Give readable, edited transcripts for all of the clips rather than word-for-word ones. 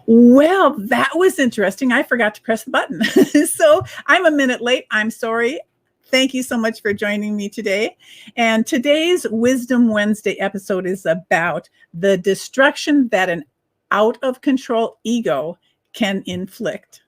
Well, that was interesting. I forgot to press the button. So I'm a minute late. I'm sorry. Thank you so much for joining me today. And today's Wisdom Wednesday episode is about the destruction that an out of control ego can inflict.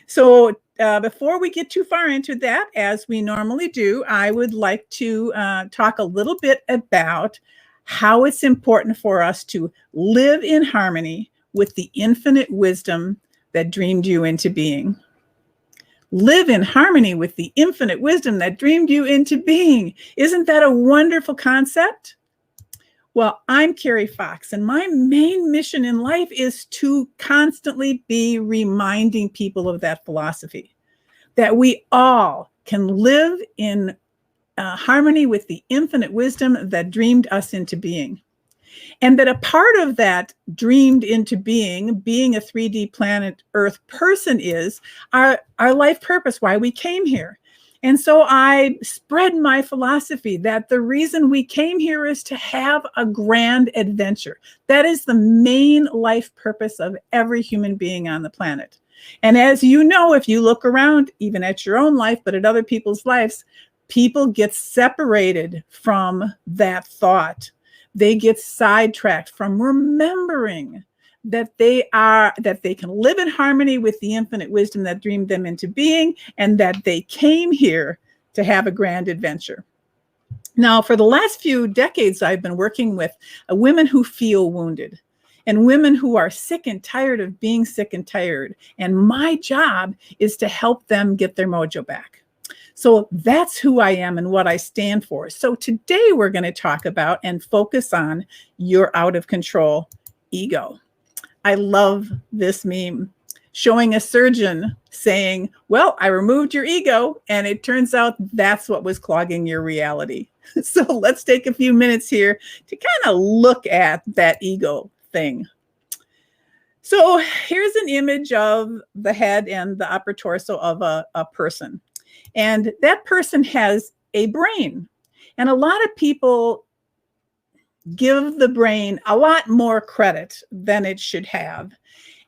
So before we get too far into that, as we normally do, I would like to talk a little bit about how it's important for us to live in harmony with the infinite wisdom that dreamed you into being. Live in harmony with the infinite wisdom that dreamed you into being. Isn't that a wonderful concept? Well, I'm Carrie Fox, and my main mission in life is to constantly be reminding people of that philosophy, that we all can live in harmony with the infinite wisdom that dreamed us into being. And that a part of that dreamed into being a 3D planet Earth person is our life purpose, why we came here. And so I spread my philosophy that the reason we came here is to have a grand adventure. That is the main life purpose of every human being on the planet. And as you know, if you look around, even at your own life, but at other people's lives, people get separated from that thought. They get sidetracked from remembering that they can live in harmony with the infinite wisdom that dreamed them into being, and that they came here to have a grand adventure. Now, for the last few decades, I've been working with women who feel wounded and women who are sick and tired of being sick and tired. And my job is to help them get their mojo back. So that's who I am and what I stand for. So today we're going to talk about and focus on your out of control ego. I love this meme showing a surgeon saying, well, I removed your ego, and it turns out that's what was clogging your reality. So let's take a few minutes here to kind of look at that ego thing. So here's an image of the head and the upper torso of a person. And that person has a brain. And a lot of people give the brain a lot more credit than it should have.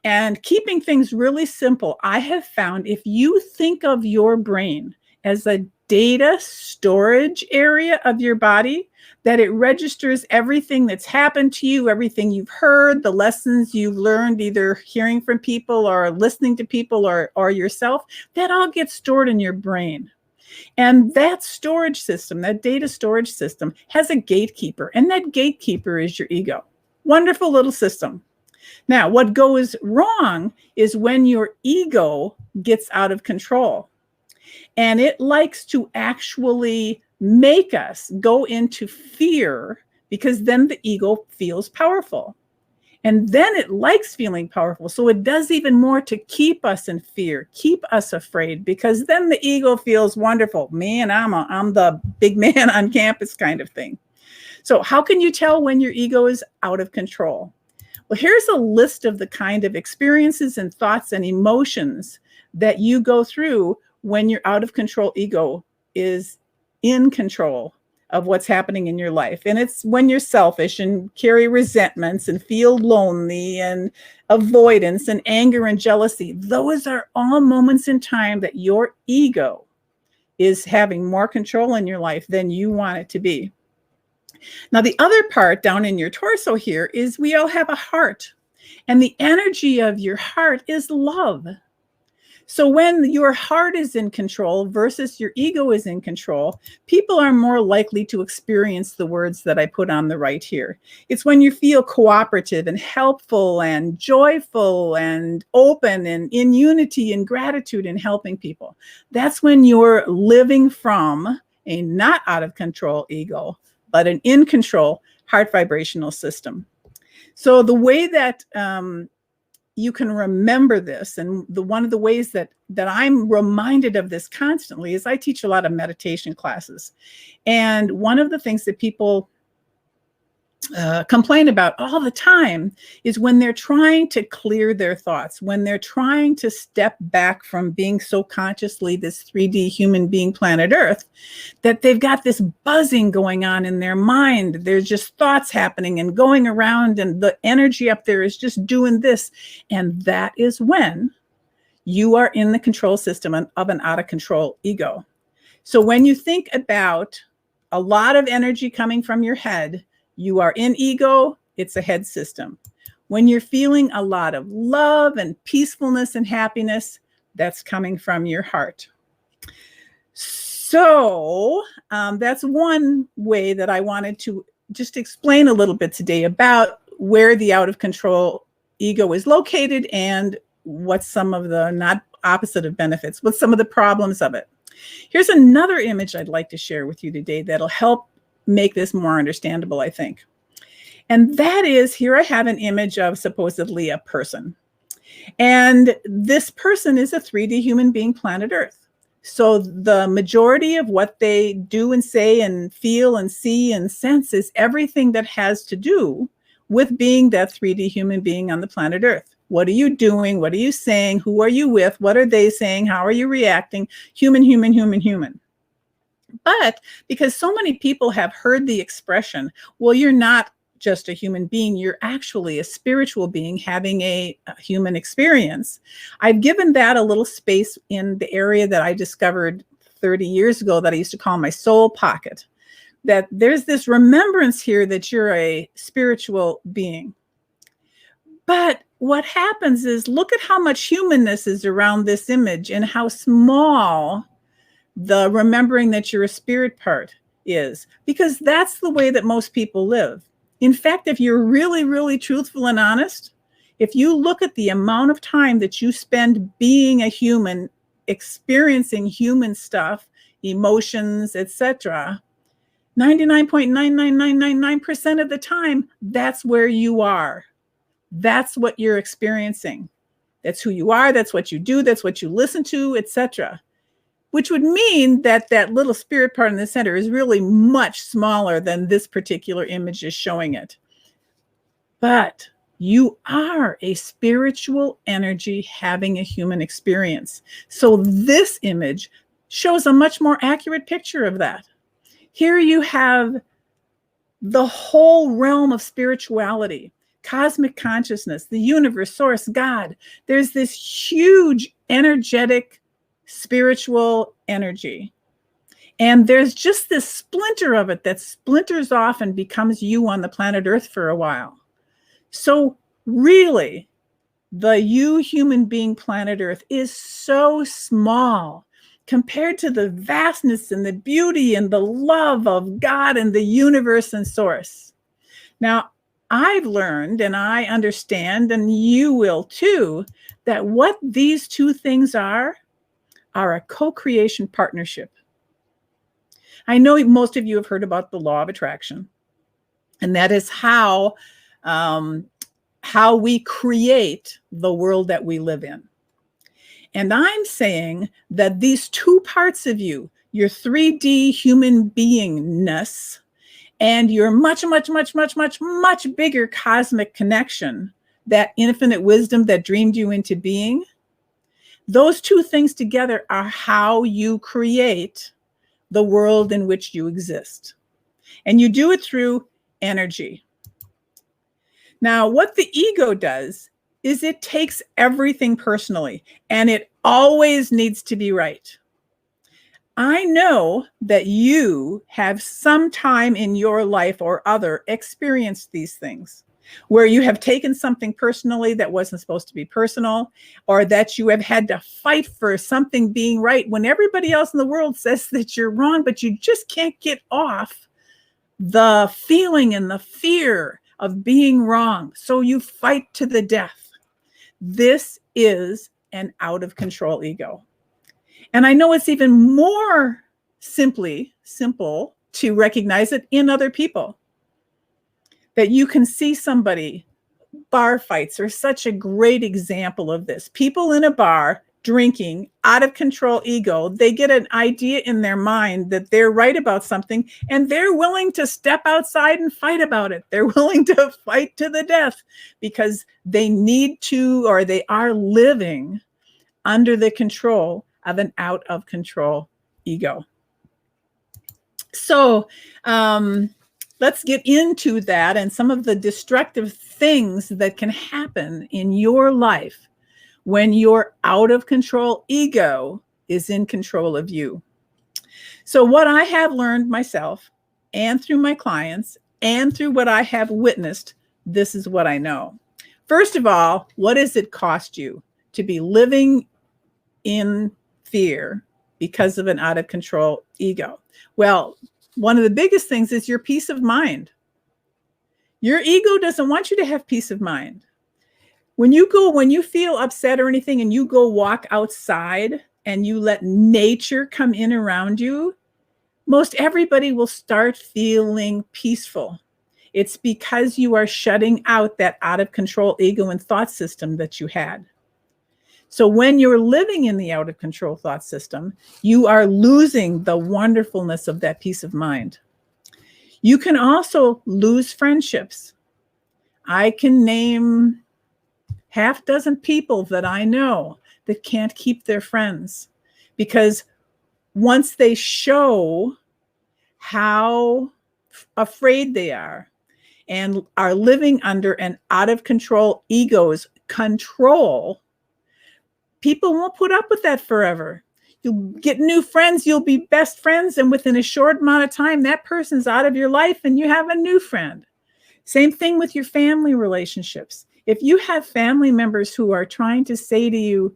And keeping things really simple, I have found if you think of your brain as a data storage area of your body, that it registers everything that's happened to you, everything you've heard, the lessons you've learned, either hearing from people or listening to people or yourself, that all gets stored in your brain. And that storage system, that data storage system, has a gatekeeper, and that gatekeeper is your ego. Wonderful little system. Now, what goes wrong is when your ego gets out of control, and it likes to actually make us go into fear, because then the ego feels powerful. And then it likes feeling powerful. So it does even more to keep us in fear, keep us afraid, because then the ego feels wonderful. Man, I'm the big man on campus kind of thing. So how can you tell when your ego is out of control? Well, here's a list of the kind of experiences and thoughts and emotions that you go through when your out of control ego is in control of what's happening in your life. And it's when you're selfish and carry resentments and feel lonely and avoidance and anger and jealousy. Those are all moments in time that your ego is having more control in your life than you want it to be. Now, the other part down in your torso here is we all have a heart, and the energy of your heart is love. So when your heart is in control versus your ego is in control, people are more likely to experience the words that I put on the right here. It's when you feel cooperative and helpful and joyful and open and in unity and gratitude and helping people. That's when you're living from a not out of control ego, but an in control heart vibrational system. So the way that you can remember this, and one of the ways that I'm reminded of this constantly is I teach a lot of meditation classes. And one of the things that people complain about all the time is when they're trying to clear their thoughts, when they're trying to step back from being so consciously this 3D human being planet Earth, that they've got this buzzing going on in their mind. There's just thoughts happening and going around, and the energy up there is just doing this. And that is when you are in the control system of an out of control ego. So when you think about a lot of energy coming from your head, you are in ego, it's a head system. When you're feeling a lot of love and peacefulness and happiness, that's coming from your heart. So that's one way that I wanted to just explain a little bit today about where the out of control ego is located and what some of the, not opposite of benefits, what some of the problems of it. Here's another image I'd like to share with you today that'll help make this more understandable, I think. And that is, here I have an image of supposedly a person. And this person is a 3D human being, planet Earth. So the majority of what they do and say and feel and see and sense is everything that has to do with being that 3D human being on the planet Earth. What are you doing? What are you saying? Who are you with? What are they saying? How are you reacting? Human, human, human, human. But because so many people have heard the expression, well, you're not just a human being, you're actually a spiritual being having a human experience. I've given that a little space in the area that I discovered 30 years ago that I used to call my soul pocket. That there's this remembrance here that you're a spiritual being. But what happens is, look at how much humanness is around this image and how small the remembering that you're a spirit part is, because that's the way that most people live. In fact, if you're really, really truthful and honest, if you look at the amount of time that you spend being a human, experiencing human stuff, emotions, etc., 99.99999% of the time, that's where you are. That's what you're experiencing. That's who you are. That's what you do. That's what you listen to, etc. Which would mean that that little spirit part in the center is really much smaller than this particular image is showing it. But you are a spiritual energy having a human experience. So this image shows a much more accurate picture of that. Here you have the whole realm of spirituality, cosmic consciousness, the universe, source, God. There's this huge energetic spiritual energy. And there's just this splinter of it that splinters off and becomes you on the planet Earth for a while. So really, the you human being planet Earth is so small compared to the vastness and the beauty and the love of God and the universe and source. Now, I've learned, and I understand, and you will too, that what these two things are a co-creation partnership. I know most of you have heard about the law of attraction, and that is how we create the world that we live in. And I'm saying that these two parts of you, your 3D human beingness and your much, much, much, much, much, much bigger cosmic connection, that infinite wisdom that dreamed you into being, those two things together are how you create the world in which you exist. And you do it through energy. Now, what the ego does is it takes everything personally, and it always needs to be right. I know that you have some time in your life or other experienced these things, where you have taken something personally that wasn't supposed to be personal, or that you have had to fight for something being right when everybody else in the world says that you're wrong, but you just can't get off the feeling and the fear of being wrong. So you fight to the death. This is an out of control ego. And I know it's even more simple to recognize it in other people. That you can see somebody, bar fights are such a great example of this. People in a bar drinking, out of control ego, they get an idea in their mind that they're right about something, and they're willing to step outside and fight about it. They're willing to fight to the death because they need to, or they are living under the control of an out of control ego. So let's get into that and some of the destructive things that can happen in your life when your out of control ego is in control of you. So what I have learned myself and through my clients and through what I have witnessed, this is what I know. First of all, what does it cost you to be living in fear because of an out of control ego? Well, one of the biggest things is your peace of mind. Your ego doesn't want you to have peace of mind. When you feel upset or anything and you go walk outside and you let nature come in around you, most everybody will start feeling peaceful. It's because you are shutting out that out of control ego and thought system that you had. So when you're living in the out of control thought system, you are losing the wonderfulness of that peace of mind. You can also lose friendships. I can name half dozen people that I know that can't keep their friends because once they show how afraid they are and are living under an out of control ego's control, people won't put up with that forever. You'll get new friends, you'll be best friends, and within a short amount of time, that person's out of your life and you have a new friend. Same thing with your family relationships. If you have family members who are trying to say to you,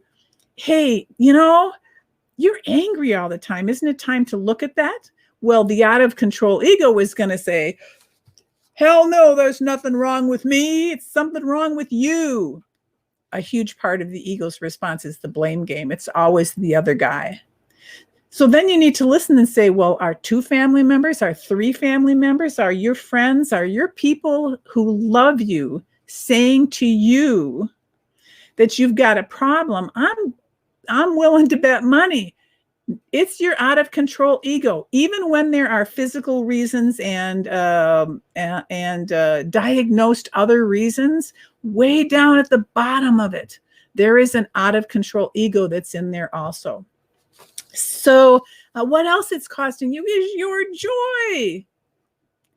hey, you're angry all the time. Isn't it time to look at that? Well, the out of control ego is going to say, hell no, there's nothing wrong with me. It's something wrong with you. A huge part of the ego's response is the blame game. It's always the other guy. So then you need to listen and say, well, are 2 family members, are 3 family members, are your friends, are your people who love you saying to you that you've got a problem? I'm willing to bet money. It's your out of control ego. Even when there are physical reasons and diagnosed other reasons, way down at the bottom of it, there is an out of control ego that's in there also. So what else it's costing you is your joy.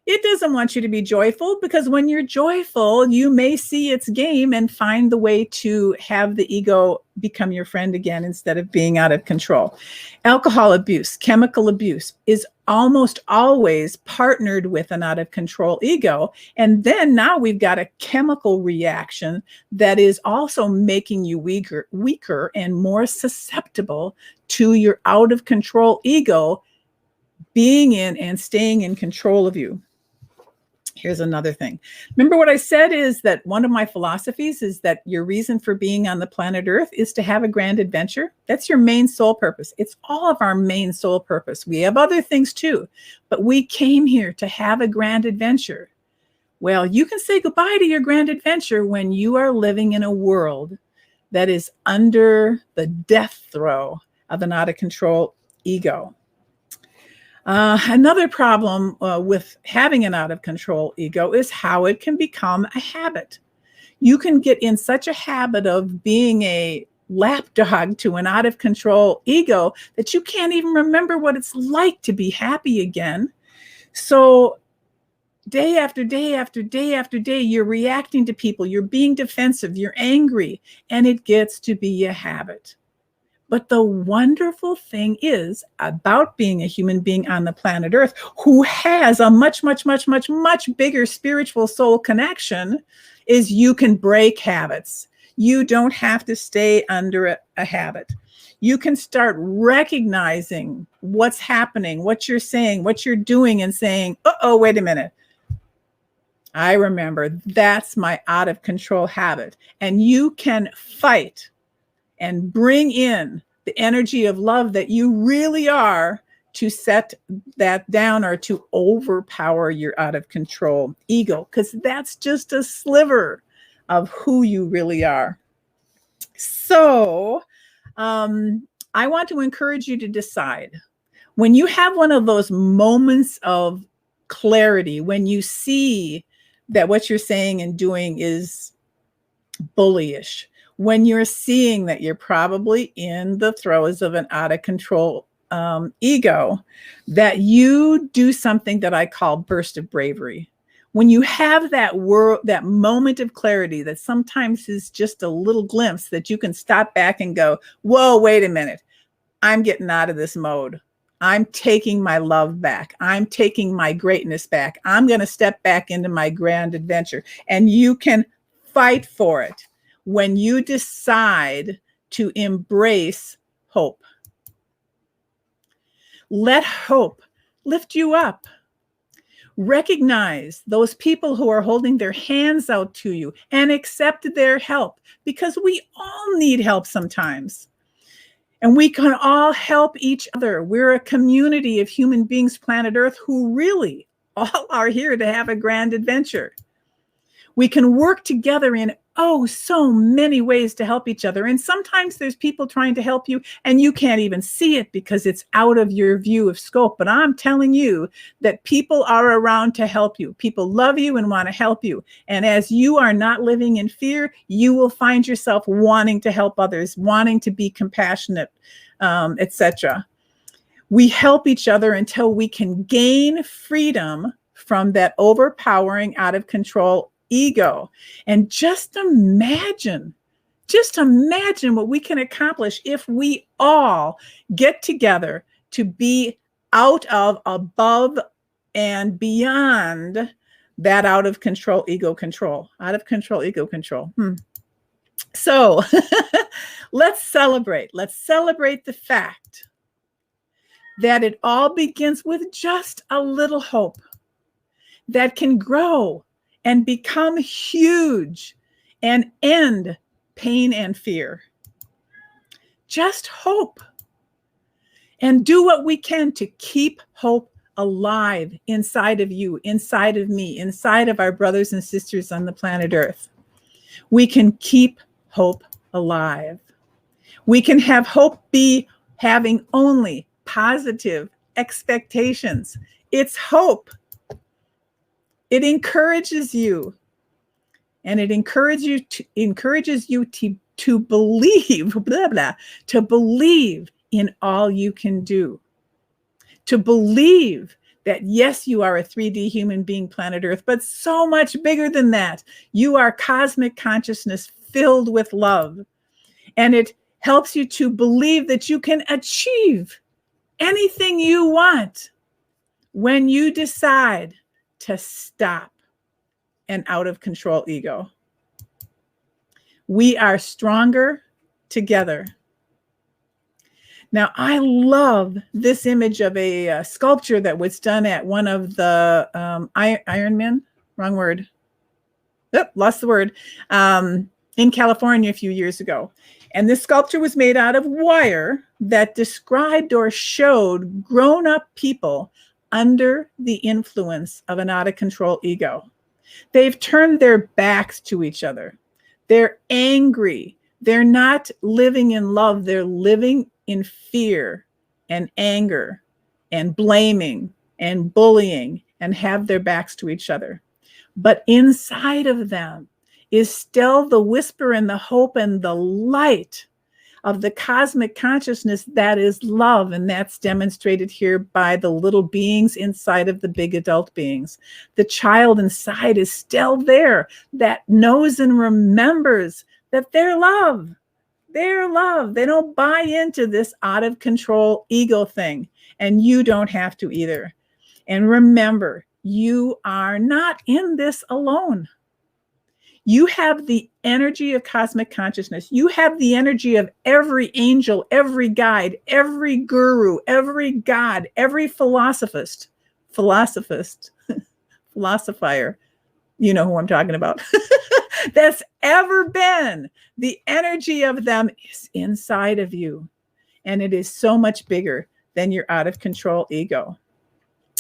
It doesn't want you to be joyful because when you're joyful, you may see its game and find the way to have the ego become your friend again instead of being out of control. Alcohol abuse, chemical abuse is almost always partnered with an out of control ego. And then now we've got a chemical reaction that is also making you weaker and more susceptible to your out of control ego being in and staying in control of you. Here's another thing. Remember what I said is that one of my philosophies is that your reason for being on the planet Earth is to have a grand adventure. That's your main soul purpose. It's all of our main soul purpose. We have other things too, but we came here to have a grand adventure. Well, you can say goodbye to your grand adventure when you are living in a world that is under the death throe of an out of control ego. Another problem with having an out of control ego is how it can become a habit. You can get in such a habit of being a lapdog to an out of control ego that you can't even remember what it's like to be happy again. So day after day after day after day, you're reacting to people, you're being defensive, you're angry, and it gets to be a habit. But the wonderful thing is about being a human being on the planet Earth who has a much, much, much, much, much bigger spiritual soul connection is you can break habits. You don't have to stay under a habit. You can start recognizing what's happening, what you're saying, what you're doing, and saying, uh-oh, wait a minute. I remember that's my out of control habit. And you can fight and bring in the energy of love that you really are to set that down or to overpower your out of control ego, because that's just a sliver of who you really are. So I want to encourage you to decide when you have one of those moments of clarity, when you see that what you're saying and doing is bullyish, when you're seeing that you're probably in the throes of an out of control ego, that you do something that I call burst of bravery. When you have that that moment of clarity that sometimes is just a little glimpse that you can stop back and go, whoa, wait a minute. I'm getting out of this mode. I'm taking my love back. I'm taking my greatness back. I'm going to step back into my grand adventure. And you can fight for it when you decide to embrace hope. Let hope lift you up. Recognize those people who are holding their hands out to you and accept their help, because we all need help sometimes. And we can all help each other. We're a community of human beings, planet Earth, who really all are here to have a grand adventure. We can work together in so many ways to help each other. And sometimes there's people trying to help you and you can't even see it because it's out of your view of scope. But I'm telling you that people are around to help you. People love you and want to help you. And as you are not living in fear, you will find yourself wanting to help others, wanting to be compassionate, etc. We help each other until we can gain freedom from that overpowering, out of control ego. And just imagine what we can accomplish if we all get together to be out of, above, and beyond that out of control ego control. Out of control ego control. So let's celebrate. Let's celebrate the fact that it all begins with just a little hope that can grow and become huge and end pain and fear. Just hope. And do what we can to keep hope alive inside of you, inside of me, inside of our brothers and sisters on the planet Earth. We can keep hope alive. We can have hope be having only positive expectations. It's hope. It encourages you, and it encourages you to believe, to believe in all you can do, to believe that yes, you are a 3D human being, planet Earth, but so much bigger than that. You are cosmic consciousness filled with love, and it helps you to believe that you can achieve anything you want when you decide to stop an out of control ego. We are stronger together. Now, I love this image of a sculpture that was done at one of the Ironman, wrong word. Lost the word. In California a few years ago. And this sculpture was made out of wire that described or showed grown-up people under the influence of an out of control ego. They've turned their backs to each other. They're angry. They're not living in love. They're living in fear and anger and blaming and bullying and have their backs to each other. But inside of them is still the whisper and the hope and the light of the cosmic consciousness that is love. And that's demonstrated here by the little beings inside of the big adult beings. The child inside is still there, that knows and remembers that they're love. They're love. They don't buy into this out of control ego thing. And you don't have to either. And remember, you are not in this alone. You have the energy of cosmic consciousness. You have the energy of every angel, every guide, every guru, every god, every philosopher. You know who I'm talking about. That's ever been. The energy of them is inside of you. And it is so much bigger than your out of control ego.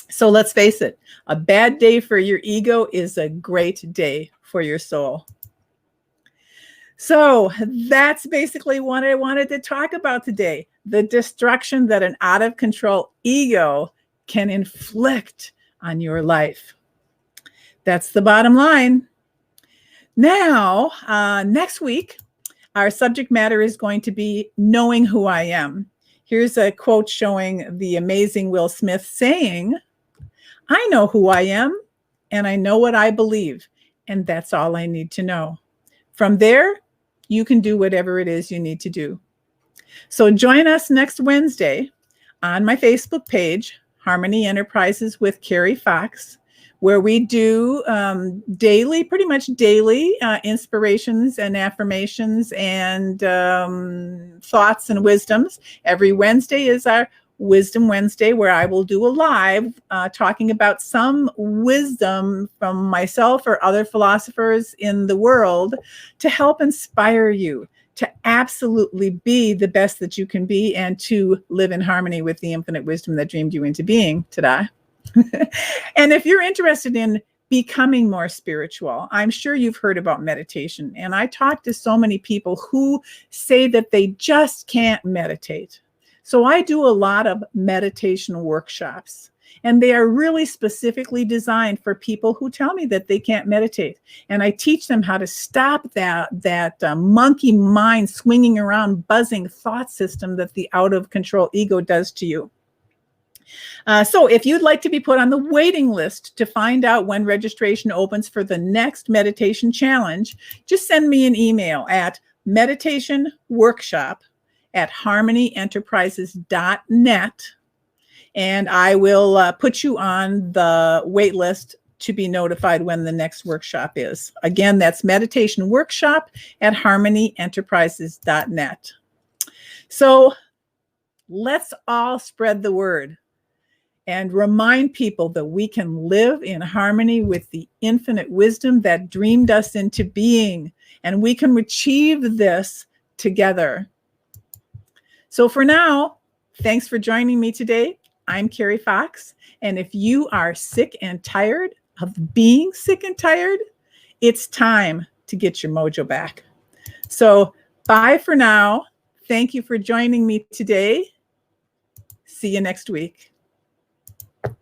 So let's face it, a bad day for your ego is a great day for your soul. So that's basically what I wanted to talk about today. The destruction that an out of control ego can inflict on your life. That's the bottom line. Now, next week, our subject matter is going to be knowing who I am. Here's a quote showing the amazing Will Smith saying, "I know who I am and I know what I believe, and that's all I need to know. From there, you can do whatever it is you need to do." So join us next Wednesday on my Facebook page, Harmony Enterprises with Carrie Fox, where we do daily, pretty much daily inspirations and affirmations and thoughts and wisdoms. Every Wednesday is our Wisdom Wednesday, where I will do a live talking about some wisdom from myself or other philosophers in the world to help inspire you to absolutely be the best that you can be and to live in harmony with the infinite wisdom that dreamed you into being. Ta-da. And if you're interested in becoming more spiritual, I'm sure you've heard about meditation. And I talk to so many people who say that they just can't meditate. So I do a lot of meditation workshops, and they are really specifically designed for people who tell me that they can't meditate. And I teach them how to stop that monkey mind swinging around, buzzing thought system that the out of control ego does to you. So if you'd like to be put on the waiting list to find out when registration opens for the next meditation challenge, just send me an email at meditationworkshop@harmonyenterprises.net, and I will put you on the wait list to be notified when the next workshop is. Again, that's meditationworkshop@harmonyenterprises.net. So let's all spread the word and remind people that we can live in harmony with the infinite wisdom that dreamed us into being, and we can achieve this together. So for now, thanks for joining me today. I'm Carrie Fox, and if you are sick and tired of being sick and tired, it's time to get your mojo back. So bye for now. Thank you for joining me today. See you next week.